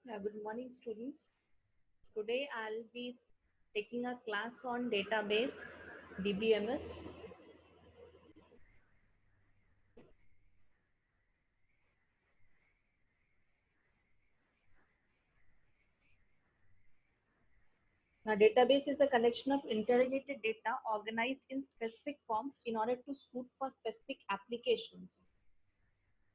Yeah, good morning, students. Today I'll be taking a class on database DBMS. Now, database is a collection of interrelated data organized in specific forms in order to suit for specific applications.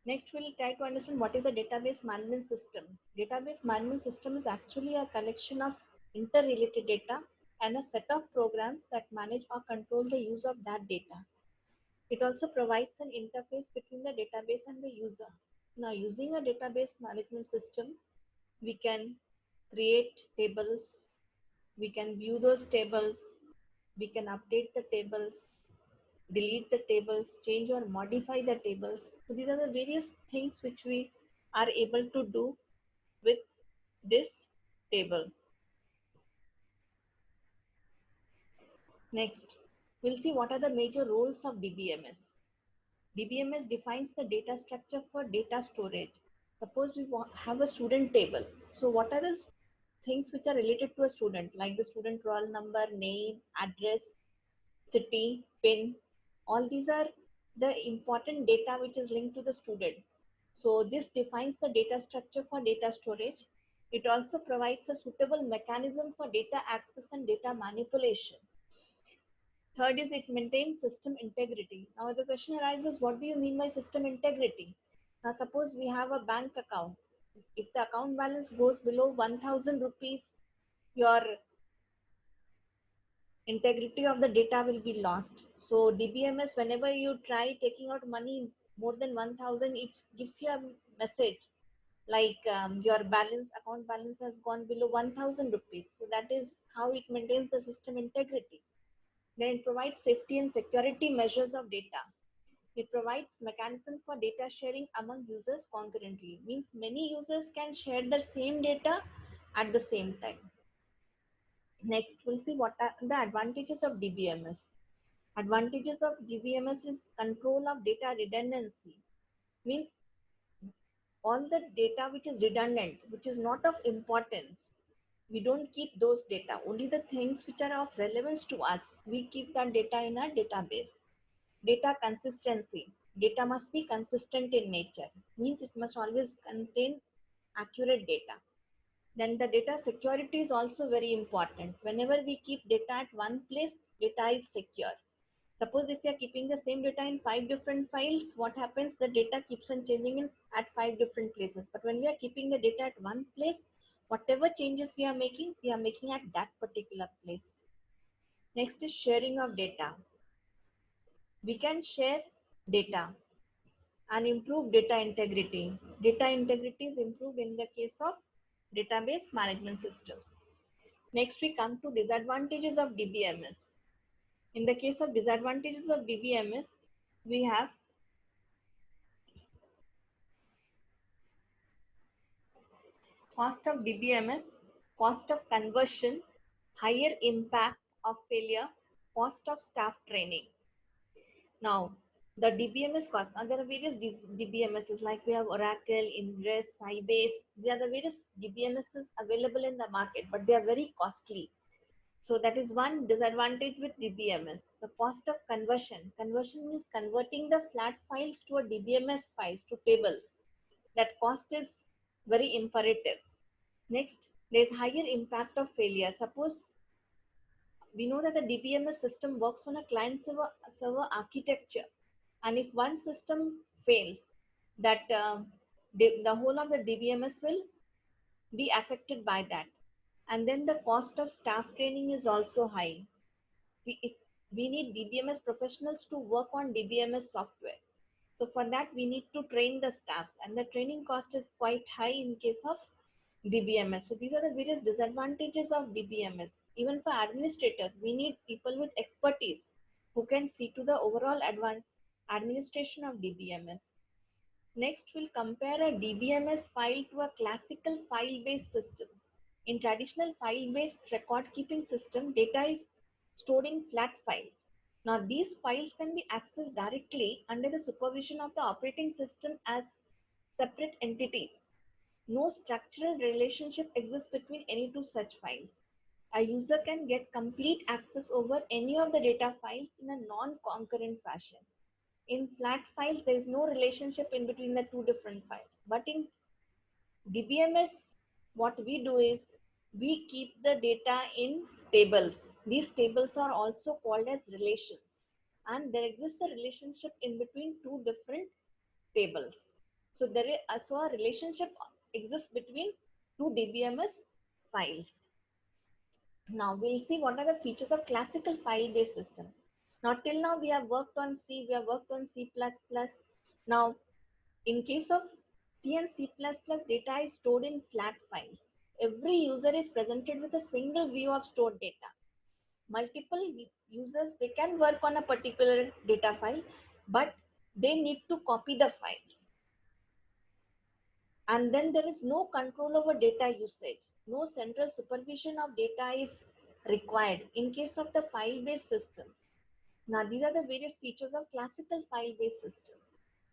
Next, we'll try to understand what is a database management system. Database management system is actually a collection of interrelated data and a set of programs that manage or control the use of that data. It also provides an interface between the database and the user. Now, using a database management system, we can create tables, we can view those tables, we can update the tables, delete the tables, change or modify the tables. So, these are the various things which we are able to do with this table. Next, we'll see what are the major roles of DBMS. DBMS defines the data structure for data storage. Suppose we have a student table. So what are the things which are related to a student, like the student roll number, name, address, city, pin? All these are the important data which is linked to the student. So this defines the data structure for data storage. It also provides a suitable mechanism for data access and data manipulation. Third is it maintains system integrity. Now the question arises, what do you mean by system integrity? Now suppose we have a bank account. If the account balance goes below 1000 rupees, your integrity of the data will be lost. So DBMS, whenever you try taking out money more than 1000, it gives you a message like your account balance has gone below 1000 rupees. So that is how it maintains the system integrity. Then it provides safety and security measures of data. It provides mechanism for data sharing among users concurrently. Means many users can share the same data at the same time. Next, we'll see what are the advantages of DBMS. Advantages of DBMS is control of data redundancy. Means all the data which is redundant, which is not of importance, we don't keep those data. Only the things which are of relevance to us, we keep that data in our database. Data consistency. Data must be consistent in nature. Means it must always contain accurate data. Then the data security is also very important. Whenever we keep data at one place, data is secure. Suppose if you are keeping the same data in 5 different files, what happens? The data keeps on changing at 5 different places. But when we are keeping the data at one place, whatever changes we are making at that particular place. Next is sharing of data. We can share data and improve data integrity. Data integrity is improved in the case of database management system. Next, we come to disadvantages of DBMS. In the case of disadvantages of DBMS, we have cost of DBMS, cost of conversion, higher impact of failure, cost of staff training. Now, the DBMS cost. Now, there are various DBMSs like we have Oracle, Ingress, Sybase. There are the various DBMSs available in the market, but they are very costly. So that is one disadvantage with DBMS. The cost of conversion. Conversion means converting the flat files to a DBMS files to tables. That cost is very imperative. Next, there is higher impact of failure. Suppose we know that the DBMS system works on a server architecture, and if one system fails, that the whole of the DBMS will be affected by that. And then the cost of staff training is also high. If we need DBMS professionals to work on DBMS software. So for that, we need to train the staffs, and the training cost is quite high in case of DBMS. So these are the various disadvantages of DBMS. Even for administrators, we need people with expertise who can see to the overall administration of DBMS. Next, we'll compare a DBMS file to a classical file-based system. In traditional file-based record-keeping system, data is stored in flat files. Now, these files can be accessed directly under the supervision of the operating system as separate entities. No structural relationship exists between any two such files. A user can get complete access over any of the data files in a non-concurrent fashion. In flat files, there is no relationship in between the two different files. But in DBMS, what we do is we keep the data in tables. These tables are also called as relations. And there exists a relationship in between two different tables. So so a relationship exists between two DBMS files. Now we'll see what are the features of classical file-based system. Now till now we have worked on C, we have worked on C++. Now in case of C and C++, data is stored in flat files. Every user is presented with a single view of stored data. Multiple users, they can work on a particular data file, but they need to copy the files. And then there is no control over data usage. No central supervision of data is required in case of the file-based systems. Now, these are the various features of classical file-based system.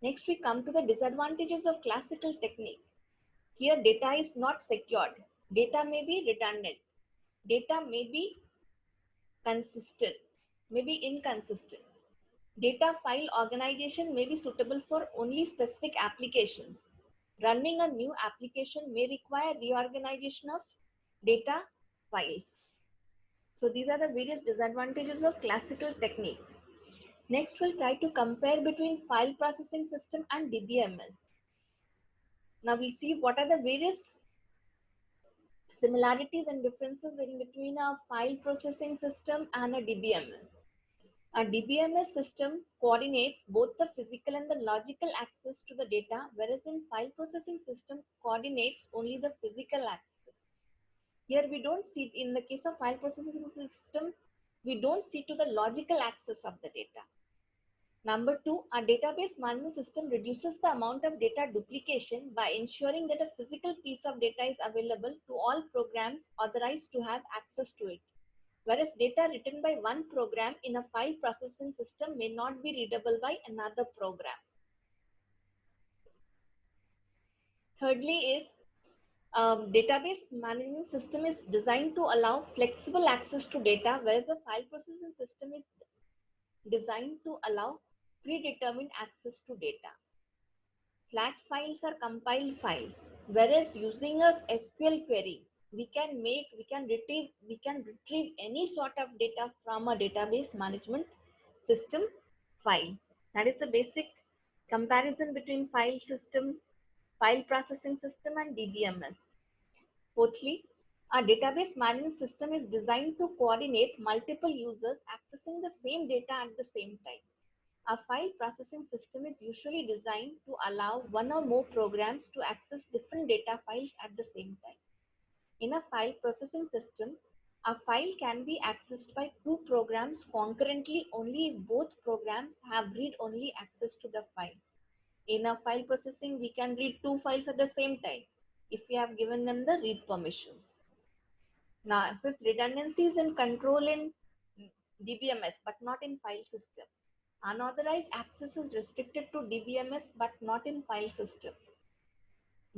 Next, we come to the disadvantages of classical technique. Here, data is not secured. Data may be redundant. Data may be consistent, may be inconsistent. Data file organization may be suitable for only specific applications. Running a new application may require reorganization of data files. So these are the various disadvantages of classical technique. Next, we'll try to compare between file processing system and DBMS. Now we'll see what are the various similarities and differences in between a file processing system and a DBMS. A DBMS system coordinates both the physical and the logical access to the data, whereas in file processing system coordinates only the physical access. Here we don't see, in the case of file processing system, we don't see to the logical access of the data. Number two, a database management system reduces the amount of data duplication by ensuring that a physical piece of data is available to all programs authorized to have access to it. Whereas data written by one program in a file processing system may not be readable by another program. Thirdly is database management system is designed to allow flexible access to data, whereas a file processing system is designed to allow predetermined access to data. Flat files are compiled files, whereas using a SQL query, we can retrieve any sort of data from a database management system file. That is the basic comparison between file processing system and DBMS. Fourthly, a database management system is designed to coordinate multiple users accessing the same data at the same time. A file processing system is usually designed to allow one or more programs to access different data files at the same time. In a file processing system, a file can be accessed by two programs concurrently only if both programs have read-only access to the file. In a file processing, we can read two files at the same time if we have given them the read permissions. Now, fifth, redundancies and control in DBMS but not in file system. Unauthorized access is restricted to DBMS but not in file system.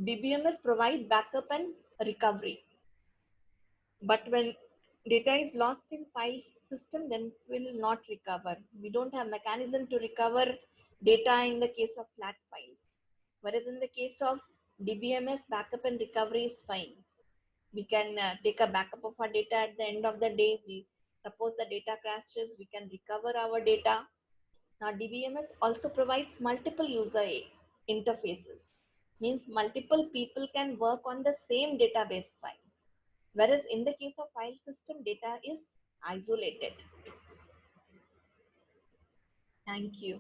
DBMS provides backup and recovery. But when data is lost in file system, then it will not recover. We don't have mechanism to recover data in the case of flat files. Whereas in the case of DBMS, backup and recovery is fine. We can take a backup of our data at the end of the day. We suppose the data crashes, we can recover our data. Now DBMS also provides multiple user interfaces. Means multiple people can work on the same database file. Whereas in the case of file system, data is isolated. Thank you.